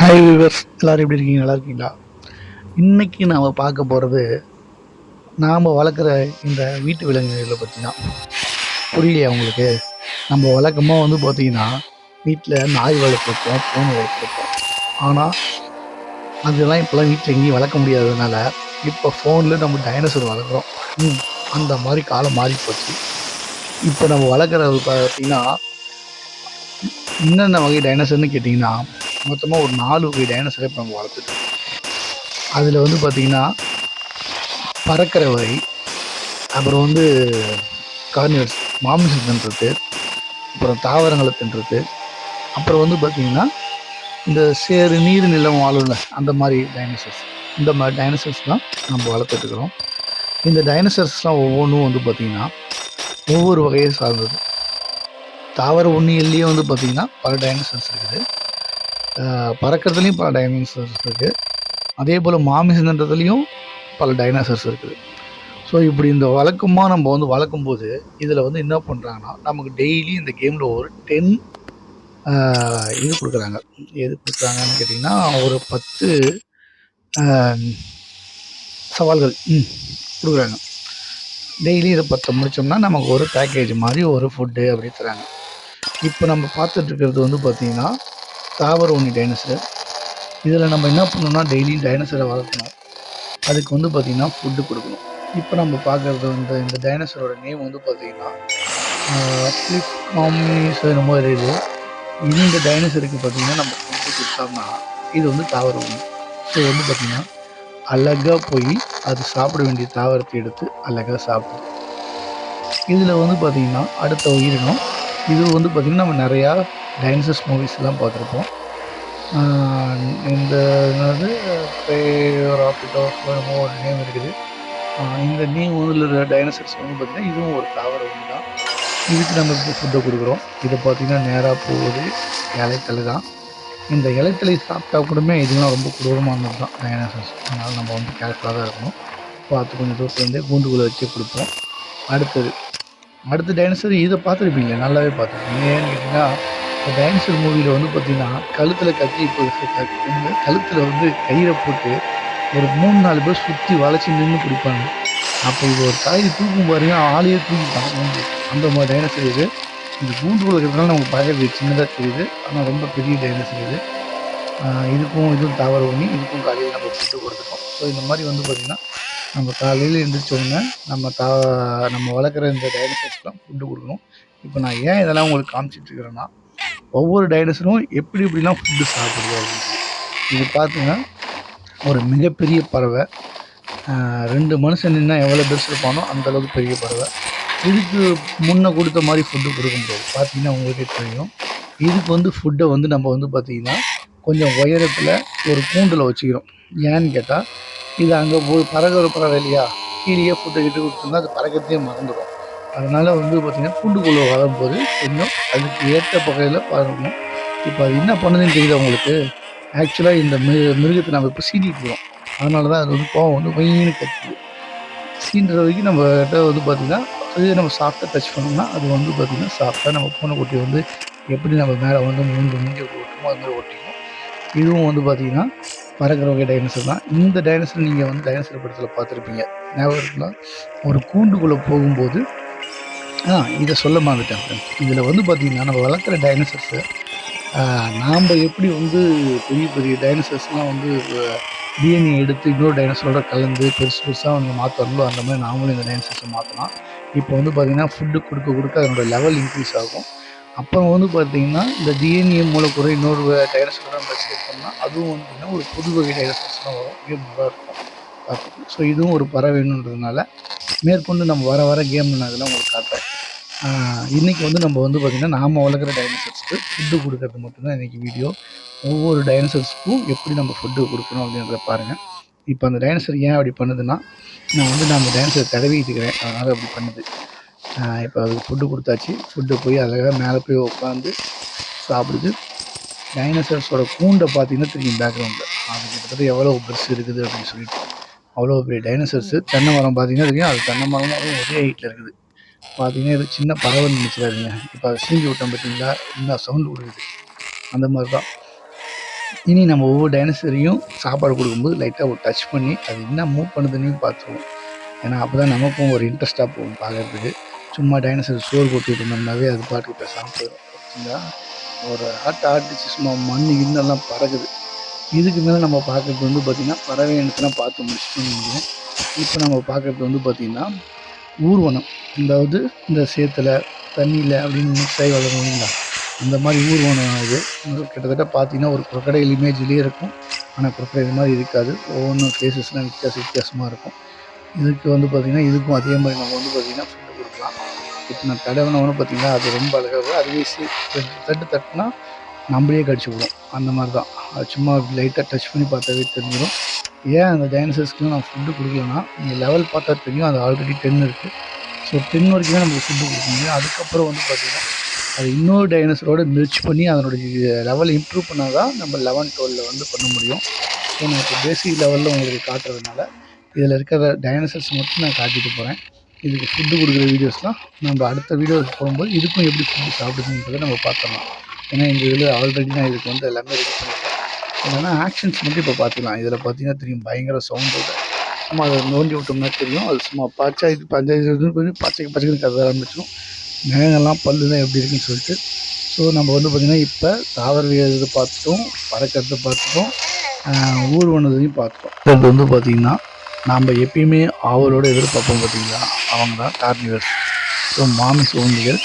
Hi viewers, எல்லோரும் எப்படி இருக்கீங்க? நல்லா இருக்கீங்களா? இன்றைக்கி நாம் பார்க்க போகிறது நாம் வளர்க்குற இந்த வீட்டு விலங்குகளை பற்றி தான். புரியலையா உங்களுக்கு? நம்ம வழக்கமாக பார்த்திங்கன்னா வீட்டில் நாய் வளர்த்துருப்போம், பூனை வளர்த்துருப்போம். ஆனால் அதெல்லாம் இப்போலாம் வீட்டில் எங்கேயும் வளர்க்க முடியாததுனால இப்போ ஃபோனில் நம்ம டைனோசர் வளர்க்குறோம். அந்த மாதிரி காலம் மாறி போச்சு. இப்போ நம்ம வளர்க்குறது பார்த்திங்கன்னா என்னென்ன வகை டைனோசர்னு கேட்டிங்கன்னா மொத்தமாக ஒரு 4 வகை டைனோசரை இப்போ நம்ம வளர்த்துட்டு இருக்கோம். அதில் பார்த்திங்கன்னா பறக்கிற வகை, அப்புறம் கார்னிவர்ஸ் மாமிசம் தின்றது, அப்புறம் தாவரங்களை தின்றது, அப்புறம் பார்த்திங்கன்னா இந்த சேறு நீர் நிலம் வாழும்ல அந்த மாதிரி டைனோசர்ஸ். இந்த மாதிரி டைனோசர்ஸ் தான் நம்ம வளர்த்துட்ருக்குறோம். இந்த டைனோசர்ஸ்லாம் ஒவ்வொன்றும் பார்த்திங்கன்னா ஒவ்வொரு வகையை சார்ந்தது. தாவர உண்ணிகள்லேயே பார்த்திங்கன்னா பல டைனோசர்ஸ் இருக்குது. பறக்கிறதுலையும் பல டைனோசர்ஸ் இருக்குது. அதே போல் மாமிசன்றதுலேயும் பல டைனோசர்ஸ் இருக்குது. ஸோ இப்படி இந்த வழக்கமாக நம்ம வளர்க்கும்போது இதில் என்ன பண்ணுறாங்கன்னா நமக்கு டெய்லி இந்த கேமில் ஒரு 10 இது கொடுக்குறாங்க. எது கொடுக்குறாங்கன்னு கேட்டிங்கன்னா ஒரு 10 சவால்கள் கொடுக்குறாங்க. டெய்லி இதை 10 முடித்தோம்னா நமக்கு ஒரு பேக்கேஜ் மாதிரி ஒரு ஃபுட்டு அப்படி தராங்க. இப்போ நம்ம பார்த்துட்ருக்கிறது பார்த்திங்கன்னா தாவர உண்ணி டைனோசர். இதில் நம்ம என்ன பண்ணணும்னா டெய்லியும் டைனோசரை வளர்க்கணும். அதுக்கு பார்த்திங்கன்னா ஃபுட்டு கொடுக்கணும். இப்போ நம்ம பார்க்குறது இந்த டைனோசரோட நேம் பார்த்திங்கன்னா ஃப்ளிப் காமினிஸ் என்னமோ இருக்குது. இந்த டைனோசருக்கு பார்த்திங்கன்னா நம்ம ஃபுட்டு கொடுத்தோம்னா இது தாவர உண்ணி. ஸோ பார்த்திங்கன்னா அழகாக போய் அது சாப்பிட வேண்டிய தாவரத்தை எடுத்து அழகாக சாப்பிடுது. இதில் பார்த்திங்கன்னா அடுத்த உயிரினம் இது பார்த்திங்கன்னா நம்ம நிறையா டைனோசர்ஸ் மூவிஸ்லாம் பார்த்துருப்போம். இந்த என்னது ஒரு நேம் இருக்குது. இந்த நேம் உள்ள டைனோசர்ஸ் பார்த்திங்கன்னா இதுவும் ஒரு தாவர உண்ணி தான். இதுக்கு நம்ம இப்போ ஃபுட்டை கொடுக்குறோம். இதை பார்த்திங்கன்னா நேராக போகுது இலைத்தலை தான். இந்த இலைத்தலை சாப்பிட்டா கூடமே இதெல்லாம் ரொம்ப கொடூரமானது தான் டைனோசர்ஸ். அதனால் நம்ம கேர்ஃபுல்லாக தான் இருக்கணும். பார்த்து கொஞ்சம் தூரத்துலேருந்தே கூண்டுக்குள்ளே வச்சு கொடுப்போம். அடுத்த டைனோசர் இதை பார்த்துருப்பீங்க, நல்லாவே பார்த்துருப்பீங்க. ஏன்னு கேட்டிங்கன்னா இந்த டைனோசர் மூவியில் பார்த்திங்கன்னா கழுத்தில் கத்தி கழுத்தில் கயிறை போட்டு ஒரு 3-4 பேர் சுற்றி வளைச்சி நின்று பிடிப்பாங்க. அப்போ இது ஒரு காய்கறி தூக்கும் பாருங்க, ஆளையே தூக்கிப்பாங்க. அந்த மாதிரி டைனோசர் இது. இந்த கூண்டுக்குள்ள இருக்கிறதுனால நமக்கு பார்க்கறது சின்னதாக தெரியுது, ஆனால் ரொம்ப பெரிய டைனோசர் இது. இதுவும் தாவர உண்ணி. இதுக்கும் காலையில் நம்ம ஃபுட்டு கொடுத்துருக்கோம். ஸோ இந்த மாதிரி பார்த்திங்கன்னா நம்ம காலையில் எழுந்திரிச்சோடனே நம்ம வளர்க்குற இந்த டைனோசர்ஸ்லாம் ஃபுட்டு கொடுக்கணும். இப்போ நான் ஏன் இதெல்லாம் உங்களுக்கு காமிச்சிட்ருக்கிறேன்னா ஒவ்வொரு டைனோசரும் எப்படிலாம் ஃபுட்டு சாப்பிடுது அப்படின்னு. இது பார்த்திங்கன்னா ஒரு மிகப்பெரிய பறவை. 2 மனுஷன் நின்னா எவ்வளோ பெருசு இருப்பானோ அந்தளவுக்கு பெரிய பறவை. இதுக்கு முன்ன கொடுத்த மாதிரி ஃபுட்டு கொடுக்க முடியாது. பார்த்திங்கன்னா உங்களுக்கே தெரியும். இதுக்கு ஃபுட்டை நம்ம பார்த்திங்கன்னா கொஞ்சம் உயரத்தில் ஒரு கூண்டில் வச்சுக்கிறோம். ஏன்னு கேட்டால் இது அங்கே போய் பறவை இல்லையா, கீழே ஃபுட்டை கிட்ட கொடுத்துருந்தா அது பறக்கிறதே மறந்துடும். அதனால் பார்த்திங்கன்னா கூண்டுக்குள்ளே வரும்போது கொஞ்சம் அதுக்கு ஏற்ற வகையில் பறக்கணும். இப்போ அது என்ன பண்ணுதுன்னு தெரியுது உங்களுக்கு? ஆக்சுவலாக இந்த மிருகத்தை நம்ம இப்போ சீண்டிட்டுருக்கோம். அதனால தான் அது கோவம் வெயின்னு கற்றுது. சீன்ற வரைக்கும் நம்மகிட்ட பார்த்திங்கன்னா அது நம்ம சாஃப்டாக டச் பண்ணோம்னா அது பார்த்திங்கன்னா சாஃப்டாக நம்ம பூனைக்குட்டி எப்படி நம்ம மேலே மூஞ்சி ஒட்டுமோ அது மாதிரி ஒட்டிக்கும். இதுவும் பார்த்திங்கன்னா பறக்கிற வகை டைனோசர் தான். இந்த டைனோசர் நீங்கள் டைனோசர் படத்தில் பார்த்துருப்பீங்க, ஞாபகம் இருக்கலாம். ஒரு கூண்டுக்குள்ளே போகும்போது இதை சொல்ல மறந்துட்டேன். இதில் பார்த்திங்கன்னா நம்ம வளர்க்குற டைனோசர்ஸை நாம் எப்படி பெரிய பெரிய டைனோசர்ஸ்லாம் டிஎன்ஏ எடுத்து இன்னொரு டைனோசரோட கலந்து பெருசாக மாற்றணுங்களோ அந்த மாதிரி நாமளும் இந்த டைனோசர்ஸை மாற்றலாம். இப்போ பார்த்திங்கன்னா ஃபுட்டு கொடுக்க அதனோட லெவல் இன்க்ரீஸ் ஆகும். அப்புறம் பார்த்திங்கன்னா இந்த டிஎன்ஏ மூலக்கூறு இன்னொரு டைனோசரோட நம்ம சேர்த்தோம்னா அதுவும் ஒரு புது வகை டைனோசர்ஸ்லாம் வரும். கேம் நல்லா இருக்கும் பார்த்துட்டு. ஸோ இதுவும் ஒரு பறவைன்றதுனால மேற்கொண்டு நம்ம வர கேமில் நான் அதெல்லாம் உங்களுக்கு காட்டுறேன். இன்றைக்கி நம்ம பார்த்திங்கன்னா நாம் வளர்க்குற டைனோசர்ஸ்க்கு ஃபுட்டு கொடுக்கறது மட்டும்தான் இன்றைக்கி வீடியோ. ஒவ்வொரு டைனோசர்ஸ்க்கும் எப்படி நம்ம ஃபுட்டு கொடுக்கணும் அப்படின்றத பாருங்கள். இப்போ அந்த டைனோசர் ஏன் அப்படி பண்ணுதுன்னா நான் அந்த டைனோசரை தடவிட்டுக்கிறேன், அதனால் அப்படி பண்ணுது. இப்போ அதுக்கு ஃபுட்டு கொடுத்தாச்சு. ஃபுட்டு போய் அழகாக மேலே போய் உட்காந்து சாப்பிடுது. டைனோசர்ஸோட கூண்டை பார்த்திங்கன்னா தெரியும் பேக்ரவுண்டில். அது கிட்டத்தட்ட எவ்வளோ பெருசு இருக்குது அப்படின்னு சொல்லிட்டு. அவ்வளோ பெரிய டைனோசர்ஸு. தென்னை மரம் பார்த்திங்கன்னா தெரியும், அது தென்னை மரமும் அதுவும் ஒரே ஹைட்டில் இருக்குது. பார்த்திங்கன்னா இது சின்ன பறவை நினச்சிடாதீங்க. இப்போ அதை சீஞ்சி விட்டோம் பார்த்தீங்களா, இன்னும் சவுண்டு கொடுக்குது. அந்த மாதிரி தான் இனி நம்ம ஒவ்வொரு டைனோசரையும் சாப்பாடு கொடுக்கும்போது லைட்டாக ஒரு டச் பண்ணி அது என்ன மூவ் பண்ணுதுன்னு பார்த்துருவோம். ஏன்னா அப்போ தான் நமக்கும் ஒரு இன்ட்ரெஸ்ட்டாக போகும் பார்க்குறதுக்கு. சும்மா டைனோசர் சோறு போட்டுக்கிட்டு இருந்தோம்னாவே அது பாட்டுக்கு பேசாமல் போயிடும். பார்த்தீங்களா, ஒரு ஆட்டிச்சு சும்மா மண் இன்னெல்லாம் பறகுது. இதுக்கு மேலே நம்ம பார்க்குறது வந்து பார்த்திங்கன்னா பறவை இனத்தெல்லாம் பார்த்து முடிச்சுட்டு நினைக்கிறேன். இப்போ நம்ம பார்க்குறது வந்து பார்த்திங்கன்னா ஊர்வனம். அதாவது இந்த சேத்துல தண்ணியில் அப்படின்னு மிக்ஸ் ஆகி வளருவீங்களா, அந்த மாதிரி ஊர்வனம் இது. கிட்டத்தட்ட பார்த்தீங்கன்னா ஒரு குரக்கடைல் இமேஜ்லேயே இருக்கும். ஆனால் குரக்கடைல் மாதிரி இருக்காது. ஒவ்வொன்றும் ஃபேஸஸ்லாம் வித்தியாசமாக இருக்கும். இதுக்கு வந்து பார்த்திங்கன்னா இதுக்கும் அதே மாதிரி நம்ம வந்து பார்த்திங்கன்னா ஃபுட்டு கொடுக்கலாம். இப்போ நான் தடவினவொன்னு பார்த்திங்கன்னா அது ரொம்ப அழகாக அதுவே தட்டுனா நம்மளே கடிச்சு விடும். அந்த மாதிரி தான். அது சும்மா லைட்டாக டச் பண்ணி பார்த்தாவே தெரிஞ்சிடும். ஏன் அந்த டைனோசர்ஸ்க்குலாம் நான் ஃபுட்டு கொடுக்கலன்னா, நீங்கள் லெவல் பார்த்தா தெரியும். அது ஆல்ரெடி 10 இருக்குது. ஸோ 10 வரைக்கும் தான் நமக்கு ஃபுட்டு கொடுக்க முடியும். அதுக்கப்புறம் வந்து பார்த்திங்கன்னா அது இன்னொரு டைனோசரோட மெர்ஜ் பண்ணி அதனுடைய லெவல் இம்ப்ரூவ் பண்ணால் தான் நம்ம 11, 12 வந்து பண்ண முடியும். ஸோ நான் இப்போ பேசிக் லெவலில் உங்களுக்கு காட்டுறதுனால இதில் இருக்கிற டைனோசர்ஸ் மட்டும் நான் காட்டிட்டு போகிறேன். இதுக்கு ஃபுட்டு கொடுக்குற வீடியோஸ்லாம் நம்ம அடுத்த வீடியோஸ் போகும்போது இதுக்கும் எப்படி ஃபுட்டு சாப்பிடுதுன்றதை நம்ம பார்த்துடலாம். ஏன்னா இந்த இதில் ஆல்ரெடி நான் இதுக்கு வந்து எல்லாமே ரெடி பண்ணிட்டேன். என்னென்னா ஆக்ஷன்ஸ் மட்டும் இப்போ பார்த்துக்கலாம். இதில் பார்த்தீங்கன்னா தெரியும் பயங்கர சவுண்டோட சும்மா அதை நோண்டி விட்டோம்னா தெரியும். அது சும்மா பஞ்சாயத்து கொஞ்சம் பச்சைக்கு கதை ஆரம்பிச்சிடும். மேகங்கள்லாம் பல்லுலாம் எப்படி இருக்குன்னு சொல்லிட்டு. ஸோ நம்ம வந்து பார்த்திங்கன்னா இப்போ தாவரவியல் இது பார்த்துட்டோம், பறக்கிறத பார்த்துட்டோம், ஊர்வனதையும் பார்த்துட்டோம். இது வந்து பார்த்திங்கன்னா நாம் எப்பயுமே ஆவலோடு எதிர்பார்ப்போம் பார்த்திங்களா, அவங்க தான் கார்னிவர்ஸ். ஸோ மாமிச உண்ணிகள்.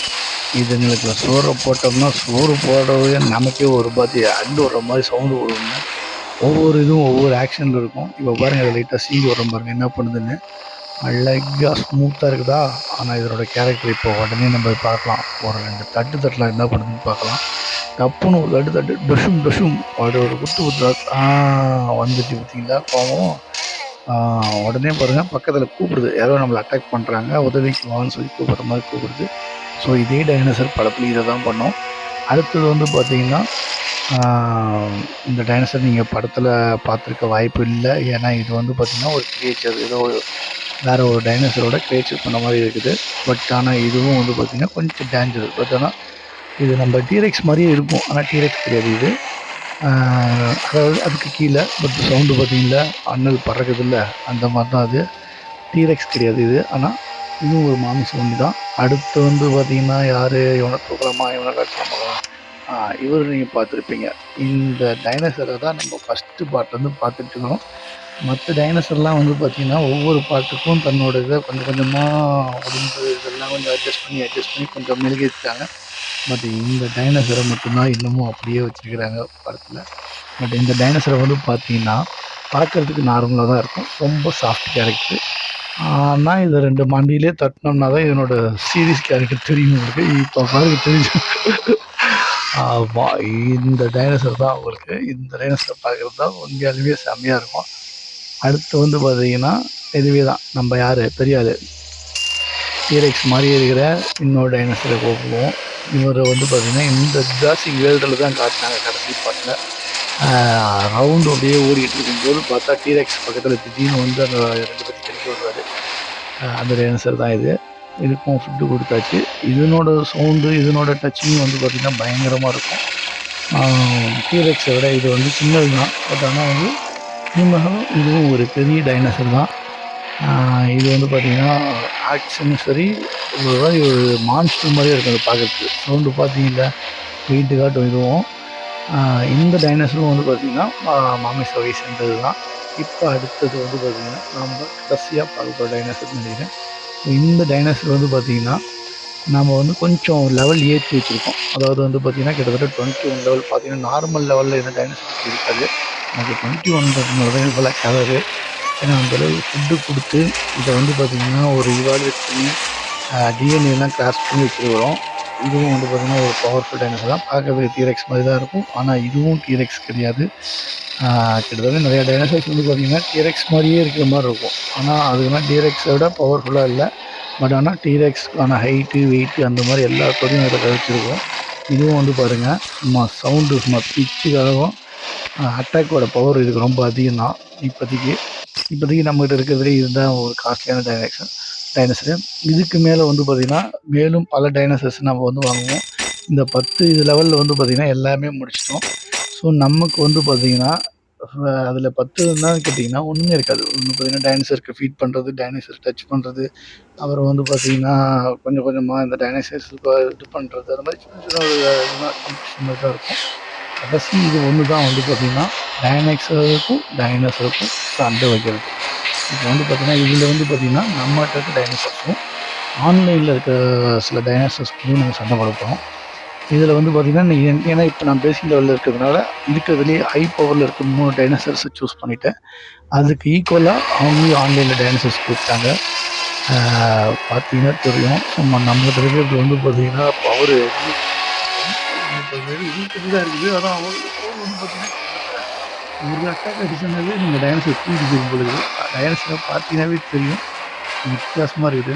இதுங்களுக்கு சோறை போட்டோம்னா சோறு போடுறதே நமக்கே ஒரு பார்த்து அண்டு வர்ற மாதிரி சவுண்டு விடுவோங்க. ஒவ்வொரு இதுவும் ஒவ்வொரு ஆக்ஷனில் இருக்கும். இப்போ பாருங்கள் அதை லைட்டாக சீடி வரும் பாருங்கள் என்ன பண்ணுதுன்னு. அழகாக ஸ்மூத்தாக இருக்குதா. ஆனால் இதனோட கேரக்டர் இப்போ உடனே நம்ம பார்க்கலாம். ஒரு 2 தட்டலாம் என்ன பண்ணுதுன்னு பார்க்கலாம். டப்புன்னு ஒரு தட்டு டொஷும் அப்படி ஒரு குத்து வந்துச்சு பார்த்தீங்களா கோவம். உடனே பாருங்கள் பக்கத்தில் கூப்பிடுது, யாரோ நம்மளை அட்டாக் பண்ணுறாங்க, உதவிக்கு வான்னு சொல்லி கூப்பிட்ற மாதிரி கூப்பிடுது. ஸோ இதே டைனோசர் படத்தில் இதை தான் பண்ணோம். அடுத்தது வந்து பார்த்திங்கன்னா இந்த டைனோசர் நீங்கள் படத்தில் பார்த்துருக்க வாய்ப்பு இல்லை. ஏன்னா இது வந்து பார்த்திங்கன்னா ஒரு கிரியேச்சர், ஏதோ வேறு ஒரு டைனோசரோட கிரியேச்சர் பண்ண மாதிரி இருக்குது. பட் ஆனால் இதுவும் வந்து பார்த்திங்கன்னா கொஞ்சம் டேஞ்சரஸ். பட் ஆனால் இது நம்ம டீரெக்ஸ் மாதிரியே இருக்கும். ஆனால் டீரெக்ஸ் கிடையாது இது. அதாவது அதுக்கு கீழே பட் சவுண்டு பார்த்திங்களா அண்ணல் பறக்குதில்ல, அந்த மாதிரி தான் அது. டீரெக்ஸ் கிடையாது இது. ஆனால் இதுவும் ஒரு மாமிச உண்ணி தான். அடுத்து வந்து பார்த்திங்கன்னா யார் இவனை தூக்கலாமா இவனை காட்டலாமா, இவர் நீங்கள் பார்த்துருப்பீங்க. இந்த டைனோசரை தான் நம்ம ஃபஸ்ட்டு பார்ட் வந்து பார்த்துட்டு இருக்கோம். மற்ற டைனோசர்லாம் வந்து பார்த்திங்கன்னா ஒவ்வொரு பாட்டுக்கும் தன்னோட இதை கொஞ்சம் கொஞ்சமாக உடம்பு இதெல்லாம் கொஞ்சம் அட்ஜஸ்ட் பண்ணி கொஞ்சம் மெழுகிருக்காங்க. பட் இந்த டைனோசரை மட்டும்தான் இன்னமும் அப்படியே வச்சுருக்கிறாங்க படத்தில். பட் இந்த டைனோசரை வந்து பார்த்திங்கன்னா பார்க்குறதுக்கு நார்மலாக தான் இருக்கும். ரொம்ப சாஃப்ட் கேரக்டர். ஆனால் இதை 2 மண்டியிலே தட்டினோம்னா தான் இதனோட சீரியஸ் கேரக்டர் தெரியும் உங்களுக்கு. இப்போ பாருங்க தெரிஞ்சு. ஆமாம், இந்த டைனோசர் தான் உங்களுக்கு. இந்த டைனோசரை பார்க்குறது தான் உண்மையாலுமே செம்மையாக இருக்கும். அடுத்து வந்து பார்த்திங்கன்னா இதுவே தான் நம்ம யார் பெரிய ஆள் டீரெக்ஸ் மாதிரியே இருக்கிற இன்னொரு டைனோசரை கூப்பிடுவோம். இவரை வந்து பார்த்திங்கன்னா இந்த ஜுராசிக் வேர்ல்டில் தான் காட்டினாங்க கடைசி பாட்டில். ரவுண்டு அப்படியே ஓடிக்கிட்டு இருக்கும்போது பார்த்தா டீரெக்ஸ் பக்கத்தில் திடீர்னு வந்து அந்த 2 பற்றி கிடைக்க வருவார். அந்த டைனோசர் தான் இது. இதுக்கும் ஃபுட்டு கொடுத்தாச்சு. இதனோட சவுண்டு இதனோட டச்சிங் வந்து பார்த்திங்கன்னா பயங்கரமாக இருக்கும். டீரெக்ஸை விட இது வந்து சின்னது தான். பட் ஆனால் வந்து இதுவும் ஒரு பெரிய டைனோசர் தான். இது வந்து பார்த்திங்கன்னா ஆக்ஷனும் சரி ஒரு மாதிரி ஒரு மான்ஸ்டர் மாதிரியே இருக்கும் அது பார்க்குறதுக்கு. சவுண்டு பார்த்தீங்களா வெயிட்டு காட்டும் இதுவும். இந்த டைனோசரும் வந்து பார்த்திங்கன்னா மாமிச வகை சேர்ந்தது தான். இப்போ அடுத்தது வந்து பார்த்திங்கன்னா நம்ம கடைசியாக பார்க்க போகிற டைனோசர் நினைக்கிறேன். இந்த டைனோசர் வந்து பார்த்திங்கன்னா நம்ம வந்து கொஞ்சம் லெவல் ஏற்றி வச்சுருக்கோம். அதாவது வந்து பார்த்திங்கன்னா கிட்டத்தட்ட 21 லெவல். பார்த்திங்கன்னா நார்மல் லெவலில் இந்த டைனோசர் இருக்காது. நமக்கு 21 தான் இவ்வளோ கலரு. ஏன்னா அந்தளவு ஃபுட்டு கொடுத்து இதை வந்து பார்த்திங்கன்னா ஒரு இவாலுவேட் பண்ணி டிஎன்ஏலாம் கிராஸ் பண்ணி வச்சுருக்கிறோம். இதுவும் வந்து பார்த்திங்கன்னா ஒரு பவர்ஃபுல் டைனோசர் தான். பார்க்குறதுக்கு டீரெக்ஸ் மாதிரி தான் இருக்கும். ஆனால் இதுவும் டீரெக்ஸ் கிடையாது. கிட்டத்தட்ட நிறையா டைனோசர்ஸ் வந்து பார்த்திங்கன்னா டீரெக்ஸ் மாதிரியே இருக்கிற மாதிரி இருக்கும். ஆனால் அதுக்குன்னா டீரெக்ஸை விட பவர்ஃபுல்லாக இல்லை. பட் ஆனால் டீரெக்ஸ்க்கான ஹைட்டு வெயிட்டு அந்த மாதிரி எல்லா பொருளையும் இதில் கழிச்சிருக்கும். இதுவும் வந்து பாருங்கள் சும்மா சவுண்டு சும்மா பிச்சுக்காகவும் அட்டாக்கோட பவர் இதுக்கு ரொம்ப அதிகம் தான். இப்போதைக்கு நம்மகிட்ட இருக்கிறதுலே இதுதான் ஒரு காஸ்ட்லியான டைனோசரு. இதுக்கு மேலே வந்து பார்த்திங்கன்னா மேலும் பல டைனோசர்ஸ் நம்ம வந்து வாங்குவோம். இந்த 10 இது லெவலில் வந்து பார்த்திங்கன்னா எல்லாமே முடிச்சிட்டோம். ஸோ நமக்கு வந்து பார்த்தீங்கன்னா அதில் 10 இருந்தால் கேட்டிங்கன்னா ஒன்றுமே இருக்காது. ஒன்று பார்த்தீங்கன்னா டைனோசருக்கு ஃபீட் பண்ணுறது, டைனோசர் டச் பண்ணுறது, அப்புறம் வந்து பார்த்தீங்கன்னா கொஞ்சம் கொஞ்சமாக இந்த டைனோசர்ஸுக்கு இது பண்ணுறது, அது மாதிரி சின்ன சின்ன ஒரு இதெல்லாம் காம்படிஷன் மாதிரி தான் இருக்கும். கடைசி இது ஒன்று தான் வந்து பார்த்தீங்கன்னா டைனோசருக்கும் சண்டை வைக்கிறது. இப்போ வந்து பார்த்தீங்கன்னா இதில் வந்து பார்த்தீங்கன்னா நம்மகிட்ட இருக்க டைனோசர்ஸும் ஆன்லைனில் இருக்க சில டைனோசர்ஸ்க்கும் நம்ம சண்டை கொடுப்போம். இதில் வந்து பார்த்தீங்கன்னா ஏன்னா இப்போ நான் பேசிக் லெவலில் இருக்கிறதுனால இருக்கிறதுலேயே ஹை பவரில் இருக்க 3 டைனோசர்ஸை சூஸ் பண்ணிட்டேன். அதுக்கு ஈக்குவலாக அவங்களையும் ஆன்லைனில் டைனோசர்ஸ் கொடுத்தாங்க. பார்த்தீங்கன்னா தெரியும். சும்மா நம்மகிட்ட இருக்கிறது வந்து பார்த்தீங்கன்னா பவர் தான் இருக்குது. அதான் அவங்க பவர் வந்து பார்த்தீங்கன்னா ஒரு அட்டாக் அடிச்சனாவே நீங்கள் டைனோசர் தூக்கி போகும் பொழுது டைனோசரை பார்த்தீங்கன்னாவே தெரியும் வித்தியாசமாக இருக்குது.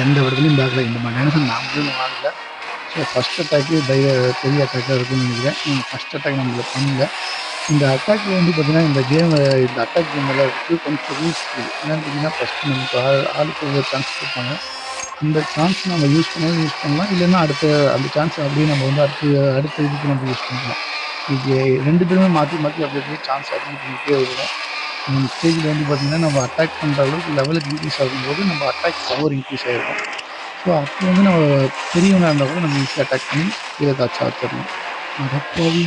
எந்த இடத்துலையும் பார்க்கல. இந்த மாதிரி டைனோசர் நாமளும் வாங்கல. ஸோ ஃபஸ்ட் அட்டாக்கு பெரிய அட்டாக்காக இருக்குன்னு நினைக்கிறேன். ஃபஸ்ட் அட்டாக் நம்மள பண்ணல. இந்த அட்டாக் வந்து பார்த்தீங்கன்னா இந்த அட்டாக் கேமில் இருக்குது கொஞ்சம் ரூல்ஸ் இருக்குது. என்னென்னு பார்த்தீங்கன்னா ஃபஸ்ட்டு நமக்கு ஆளுக்கு ஒவ்வொரு சான்ஸ் கொடுப்பாங்க. அந்த சான்ஸ் நம்ம யூஸ் பண்ணலாம். இல்லைன்னா அந்த சான்ஸ் அப்படியே நம்ம வந்து அடுத்த இதுக்கு நம்ம யூஸ் பண்ணிக்கலாம். இது 2 பேருமே மாற்றி அப்படியே சான்ஸ் அதிகம் பண்ணிகிட்டே வருவோம். இந்த ஸ்டேஜில் வந்து பார்த்திங்கன்னா நம்ம அட்டாக் பண்ணுற அளவுக்கு லெவலுக்கு இன்க்ரீஸ் ஆகும்போது நம்ம அட்டாக் பவர் இன்க்ரீஸ் ஆகிருக்கும். ஸோ அப்போ வந்து நம்ம பெரியவனாக இருந்தால் கூட நம்ம ஈஸியாக அட்டாக் பண்ணி கீழே தாச்சு ஆச்சிடணும். அடப்பாவி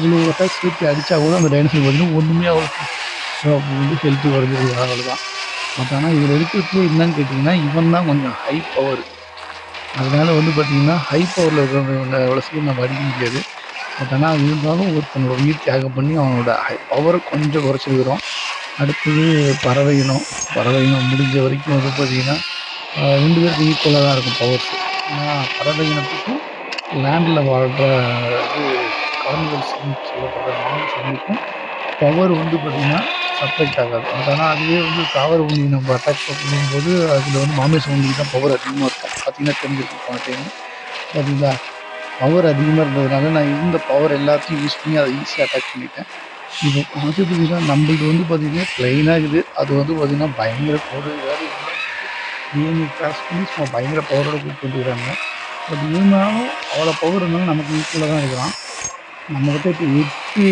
இவ்வளோ அட்டாக் சேர்த்து அடித்தா கூட அந்த டைனோசர் பார்த்தீங்கன்னா ஒன்றுமே அவ்வளோ வந்து ஹெல்த்து குறைஞ்சிருக்கு அவ்வளோதான். பட் ஆனால் இதில் இருக்கிறதுல என்னன்னு கேட்டிங்கன்னா இவன் தான் கொஞ்சம் ஹை பவர். அதனால் வந்து பார்த்திங்கன்னா ஹை பவரில் இருக்கிறவங்க எவ்வளோ சீக்கிரம் நம்ம அடிக்க முடியாது. பட் ஆனால் இருந்தாலும் ஒருத்தனோட உயிர் தியாகம் பண்ணி அவனோட பவரை கொஞ்சம் குறைச்சிருக்கிறோம். அடுத்தது பறவை இனம் முடிஞ்ச வரைக்கும் வந்து பார்த்திங்கன்னா 2 பேருக்கு ஈக்குவலாக தான் இருக்கும் பவர்ஸ். ஏன்னா பறவை இனத்துக்கும் லேண்டில் வாழ்கிற இது கார்னிவல்ஸ்ன்னு சொல்லப்படுற மாமிசங்களுக்கும் பவர் வந்து பார்த்திங்கன்னா சப்ரெக்ட் ஆகாது. பட் ஆனால் அதுவே வந்து தாவர உண்டி நம்ம அட்டாக் பண்ணும்போது அதில் வந்து மாமிச உண்டிக்கு தான் பவர் அதிகமாக இருக்கும். பார்த்திங்கன்னா தெரிஞ்சிருக்கும் போன டைம். பார்த்தீங்களா பவர் அதிகமாக இருந்ததுனால நான் இருந்த பவர் எல்லாத்தையும் யூஸ் பண்ணி அதை ஈஸியாக அட்டாக் பண்ணிட்டேன். இப்போ அது பார்த்திங்கன்னா நம்மளுக்கு வந்து பார்த்திங்கன்னா ப்ளைனாக இருக்குது. அது வந்து பார்த்திங்கன்னா பயங்கர பவர் வேறு டிஎன்ஏ கிராஸ் பண்ணி சும்மா பயங்கர பவரோட கூப்பிட்டு வந்துக்கிறாங்க. பட் இருந்தாலும் அவ்வளோ பவர் இருந்தாலும் நமக்கு ஈக்குவலாக தான் இருக்கிறான். நம்மக்கிட்ட இப்போ 8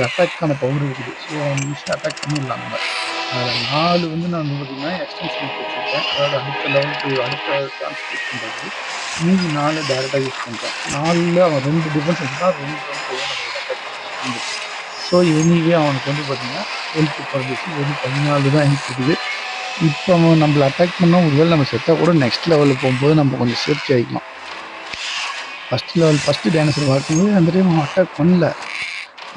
அட்டாக்கான பவர் இருக்குது. ஸோ அவன் ஈஸியாக அட்டாக் பண்ணிடலாம் நம்ம. அதில் 4 வந்து நான் வந்து பார்த்திங்கன்னா எக்ஸ்டென்ஷன் வச்சுருக்கேன். அதாவது அடுத்த லெவலுக்கு அடுத்த டிரான்ஸ்போர்ட் பண்ணுறது. மீதி 4 டேரெக்டாக யூஸ் பண்ணுறேன். 4ல் அவன் 2 டிஃபென்ஸ் வச்சுருக்கான். 2 நம்மளோட அட்டாக் பண்ணிட்டு. ஸோ எனிவே அவனுக்கு வந்து பார்த்திங்கன்னா ஹெல்த் குறைஞ்சிச்சு. வெறும் 14 தான் ஹெல்த் இருக்குது. இப்போ அவன் நம்மளை அட்டாக் பண்ணால் ஒருவேளை நம்ம செத்தால் கூட நெக்ஸ்ட் லெவலில் போகும்போது நம்ம கொஞ்சம் சேஃப்டி ஆகிக்கலாம். ஃபஸ்ட்டு டைனோசர் பார்க்கும்போது அந்த டைம் அவன் அட்டாக் பண்ணல.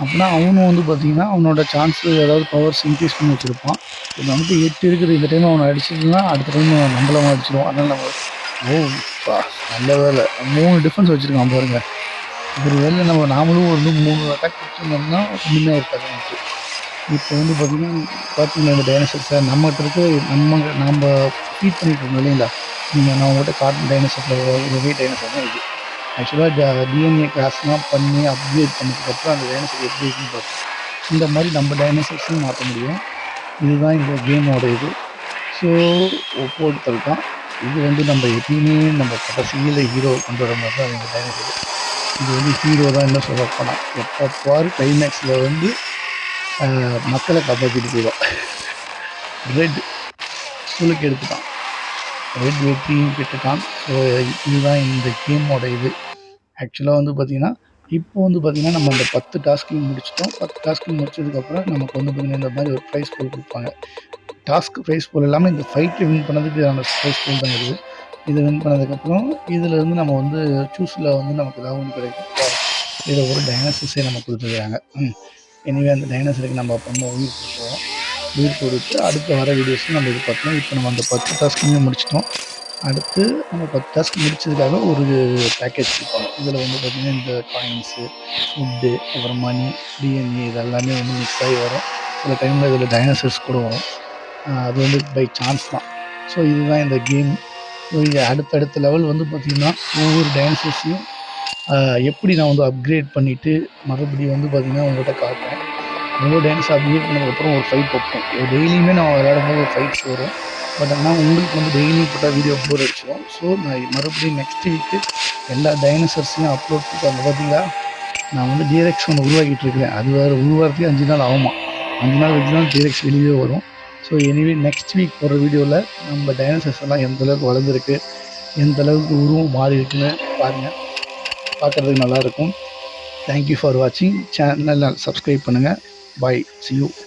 அப்படின்னா அவனும் வந்து பார்த்திங்கன்னா அவனோட சான்ஸு ஏதாவது பவர்ஸ் இன்க்ரீஸ் பண்ணி வச்சுருப்பான். இப்போ நமக்கு 8 இருக்குது. இந்த டைம் அவனை அடிச்சிட்டுனா அடுத்த டைம் நம்மளும் அடிச்சிடுவோம். அதனால் நம்ம நல்ல வேலை 3 டிஃபென்ஸ் வச்சுருக்கான் பாருங்கள். ஒரு வேலை நாமளும் வந்து 3 அட்டாக் கொடுத்துருந்தோம்னா ஒன்றுமே இருக்காது நமக்கு. இப்போ வந்து பார்த்திங்கன்னா இந்த டைனோசர்ஸை நம்மகிட்ட இருக்க நம்ம ஃபீட் பண்ணிட்டு இருந்தோம் இல்லைங்களா. நான் உங்கள்கிட்ட காட்டன் டைனோசரில் ஒரு டைனோசர் தான் இது. ஆக்சுவலாக டிஎன்ஏ கிராஸ்லாம் பண்ணி அப்கிரேட் பண்ணதுக்கப்புறம் அந்த டைனோசர் எப்படி இருக்குன்னு பார்த்தோம். இந்த மாதிரி நம்ம டைனோசர்ஸையும் மாற்ற முடியும். இதுதான் இந்த கேமோட இது. ஸோ ஒப்போடுத்தல் தான் இது. வந்து நம்ம எப்பயுமே நம்ம கடைசியில் ஹீரோ கொண்டு வர மாதிரி தான் இந்த டைனோசர். இது வந்து ஹீரோ தான் என்ன சொல்ல போனால் எப்போ பாரு கிளைமேக்ஸில் வந்து மக்களை காப்பாற்றிட்டு போயிடும். ரெட் சுளுக்கு எடுத்துட்டான். ரெட் வெற்றியும் பெற்றுட்டான். ஸோ இதுதான் இந்த கேமோட இது. ஆக்சுவலாக வந்து பார்த்திங்கன்னா இப்போ வந்து பார்த்திங்கன்னா நம்ம அந்த 10 டாஸ்க்கையும் முடிச்சிட்டோம். 10 டாஸ்க்கு முடிச்சதுக்கப்புறம் நமக்கு வந்து பார்த்திங்கன்னா இந்த மாதிரி ஒரு ப்ரைஸ் போல் கொடுப்பாங்க. டாஸ்க் ப்ரைஸ் போல் இல்லாமல் இந்த ஃபைட்டை வின் பண்ணதுக்கு அந்த ப்ரைஸ் போல் தான் இருக்குது. இதை வின் பண்ணதுக்கப்புறம் இதில் இருந்து நம்ம வந்து சூஸில் வந்து நமக்கு ஏதாவது ஒன்று கிடைக்கும். இதில் ஒரு டைனோசர்ஸே நம்ம கொடுத்துருக்காங்க. எனவே அந்த டைனோசருக்கு நம்ம அப்போ உயிர் கொடுப்போம். உயிர் கொடுத்து அடுத்த வர வீடியோஸும் நம்ம இது பார்த்தோம். இப்போ நம்ம அந்த 10 டாஸ்க்குமே முடிச்சிட்டோம். அடுத்து நம்ம 10 டாஸ்க் முடிச்சதுக்காக ஒரு பேக்கேஜ் கொடுப்பாங்க. இதில் வந்து பார்த்திங்கன்னா இந்த காயின்ஸு, ஃபுட்டு, அப்புறம் மணி, டிஎன்ஏ இதெல்லாமே வந்து மிக்ஸ் ஆகி வரும். சில டைமில் இதில் டைனோசர்ஸ் கூட வரும். அது வந்து பை சான்ஸ் தான். ஸோ இதுதான் இந்த கேம். ஸோ இது அடுத்தடுத்த லெவல் வந்து பார்த்திங்கன்னா ஒவ்வொரு டைனோசர்ஸையும் எப்படி நான் வந்து அப்கிரேட் பண்ணிவிட்டு மறுபடியும் வந்து பார்த்திங்கன்னா உங்கள்கிட்ட காட்டுறேன். ஒவ்வொரு டைனோசர் அப்கிரேட் பண்ணதுக்கப்புறம் ஒரு ஃபைட் வைப்போம். டெய்லியுமே நான் விளையாடும்போது ஒரு ஃபைட்ஸ் வரும். பட் ஆனால் உங்களுக்கு வந்து டெய்லியும் போட்டால் வீடியோ போர் அடிச்சிடும். ஸோ நான் மறுபடியும் நெக்ஸ்ட் வீக்கு எல்லா டைனோசர்ஸையும் அப்லோட் பண்ணிட்டு பார்த்தீங்களா நான் வந்து டிஆர்எக்ஸ் ஒன்று உருவாக்கிட்டு இருக்கிறேன். அது வேறு உருவாகிறதுக்கு 5 நாள் ஆகுமா. 5 நாள் கழிச்சு தான் டிஆர்எக்ஸ் வெளியே வரும். ஸோ எனிவே நெக்ஸ்ட் வீக் போடுற வீடியோவில் நம்ம டைனோசர்ஸ் எல்லாம் எந்த அளவுக்கு வளர்ந்துருக்கு, எந்த அளவுக்கு உருவம் மாறி இருக்குன்னு பாருங்கள். பார்க்குறதுக்கு நல்லாயிருக்கும். தேங்க்யூ ஃபார் வாட்சிங். சேனலை சப்ஸ்கிரைப் பண்ணுங்கள். பை. See you.